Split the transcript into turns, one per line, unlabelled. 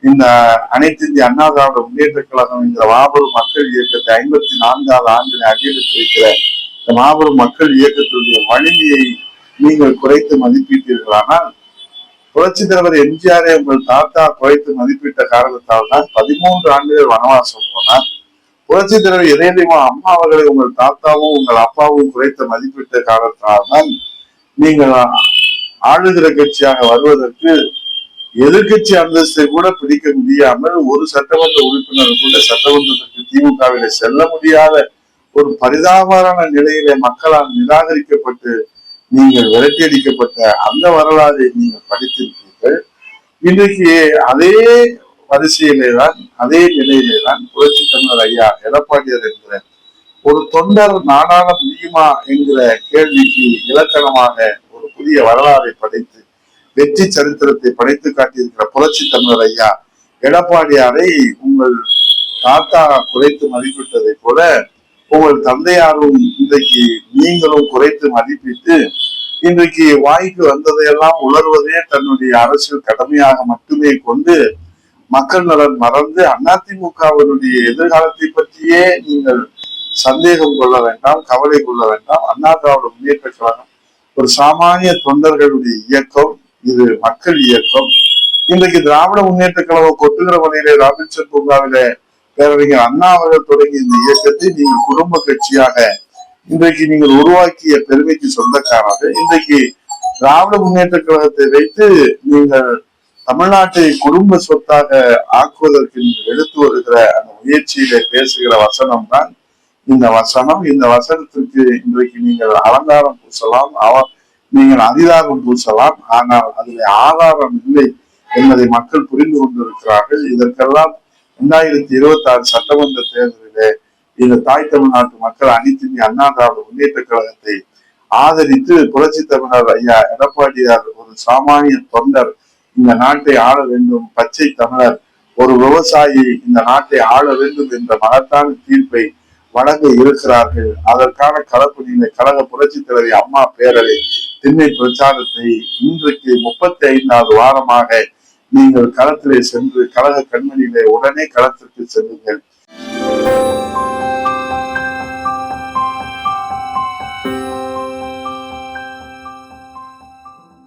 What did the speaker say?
இந்த அனைத்து இந்திய அண்ணா திராவிட முன்னேற்ற கழகம் என்கிற மாபெரும் மக்கள் இயக்கத்தை 54வது ஆண்டில் அடியெடுத்து வைக்கிற இந்த மாபெரும் மக்கள் இயக்கத்துடைய வலிமையை நீங்கள் குறைத்து மதிப்பீட்டீர்களானால், புரட்சி தலைவர் எம்ஜிஆரை உங்கள் தாத்தா குறைத்து மதிப்பிட்ட காரணத்தால் தான் 13 ஆண்டுகள் வனவாசம் போனார். புரட்சி தலைவர் இதயதெய்வம் அம்மா அவர்களை உங்கள் தாத்தாவும் உங்கள் அப்பாவும் குறைத்த மதிப்பிட்ட காரணத்தால் தான் நீங்கள் ஆளுகிற கட்சியாக வருவதற்கு எதிர்கட்சி அந்தஸ்தை கூட பிடிக்க முடியாமல் ஒரு சட்டமன்ற உறுப்பினர் கூட சட்டமன்றத்திற்கு திமுகவில செல்ல முடியாத ஒரு பரிதாபமான நிலையிலே மக்களால் நிராகரிக்கப்பட்டு நீங்கள் விரட்டியடிக்கப்பட்ட அந்த வரலாறை நீங்கள் படித்திருக்கிறீர்கள். இன்றைக்கு அதே வரிசையிலே தான், அதே நிலையிலே தான் புரட்சி தமிழர் ஐயா எடப்பாடியார் என்கிற ஒரு தொண்டர் நாடாள முடியுமா என்கிற கேள்விக்கு இலக்கணமாக ஒரு புதிய வரலாறை படைத்து வெற்றி சரித்திரத்தை படைத்து காட்டியிருக்கிற புரட்சி தமிழர் ஐயா எடப்பாடியாரை உங்கள் தாத்தா குறைத்து மதிப்பிட்டதை போல உங்கள் தந்தையாரும் இன்றைக்கு நீங்களும் குறைத்து மதிப்பிட்டு இன்றைக்கு வாய்க்கு வந்ததையெல்லாம் உணர்வதே தன்னுடைய அரசியல் கடமையாக மட்டுமே கொண்டு மக்கள் நலன் மறந்து அதிமுகவினுடைய எதிர்காலத்தை பற்றியே நீங்கள் சந்தேகம் கொள்ள வேண்டாம், கவலை கொள்ள வேண்டாம். அண்ணா திராவிட முன்னேற்ற கழகம் ஒரு சாமானிய தொண்டர்களுடைய இயக்கம், இது மக்கள் இயக்கம். இன்றைக்கு திராவிட முன்னேற்ற கழகம் கொட்டுகிற வழியிலே ராபின்சன் பூங்காவிலே பேரறிஞர் அண்ணா அவர்கள் தொடங்கிய இந்த இயக்கத்தை நீங்கள் குடும்ப கட்சியாக இன்றைக்கு நீங்கள் உருவாக்கிய பெருமைக்கு சொந்தக்காரர்கள். இன்றைக்கு திராவிட முன்னேற்ற கழகத்தை வைத்து நீங்கள் தமிழ்நாட்டை குடும்ப சொத்தாக ஆக்குவதற்கு நீங்கள் எடுத்து வருகிற அந்த முயற்சியிலே பேசுகிற வசனம் தான் இந்த வசனம். இந்த வசனத்திற்கு இன்றைக்கு நீங்கள் அலங்காரம் பூசலாம், நீங்கள் அதிகாரம் பூசலாம், ஆனால் அதில் ஆதாரம் இல்லை என்பதை மக்கள் புரிந்து கொண்டிருக்கிறார்கள். இதற்கெல்லாம் 2026 சட்டமன்ற தேர்தலிலே இந்த தாய் தமிழ்நாட்டு மக்கள் அனைத்து இந்திய அண்ணா திராவிட முன்னேற்ற கழகத்தை ஆதரித்து புரட்சி தமிழர் ஐயா எடப்பாடியார் ஒரு சாமானிய தொண்டர் இந்த நாட்டை ஆள வேண்டும், பச்சை தமிழர் ஒரு விவசாயி இந்த நாட்டை ஆள வேண்டும் என்ற மகத்தான தீர்ப்பை வழங்க இருக்கிறார்கள். அதற்கான களப்பணியில கழக புரட்சி தலைவி அம்மா பேரவை திண்ணை பிரச்சாரத்தை இன்றைக்கு 35வது வாரமாக நீங்கள் களத்திலே சென்று கழக கண்மணியிலே உடனே களத்திற்கு செல்லுங்கள்.